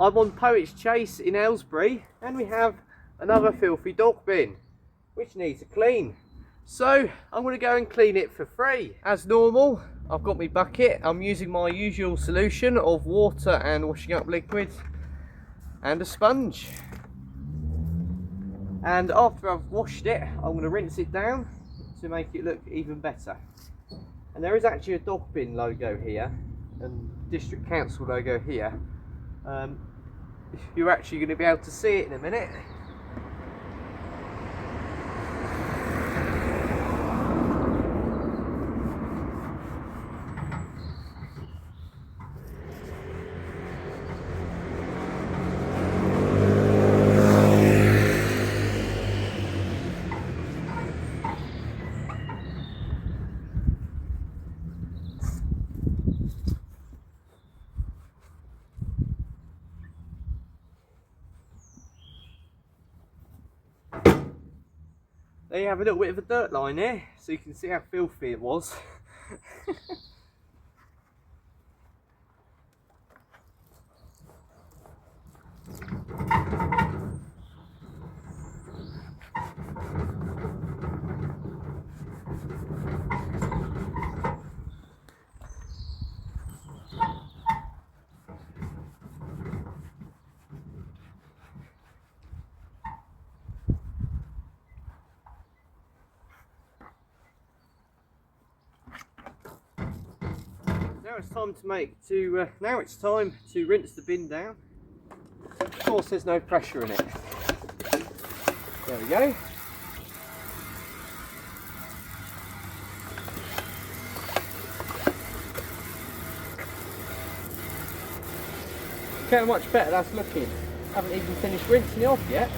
I'm on Poets Chase in Aylesbury, and we have another filthy dog bin which needs a clean. So I'm going to go and clean it for free. As normal, I've got my bucket. I'm using my usual solution of water and washing up liquid and a sponge. And after I've washed it, I'm going to rinse it down to make it look even better. And there is actually a dog bin logo here and district council logo here. You're actually going to be able to see it in a minute. There you have a little bit of a dirt line there, so you can see how filthy it was. Now it's time to rinse the bin down. Of course, there's no pressure in it. There we go. Look how much better that's looking. Haven't even finished rinsing it off yet.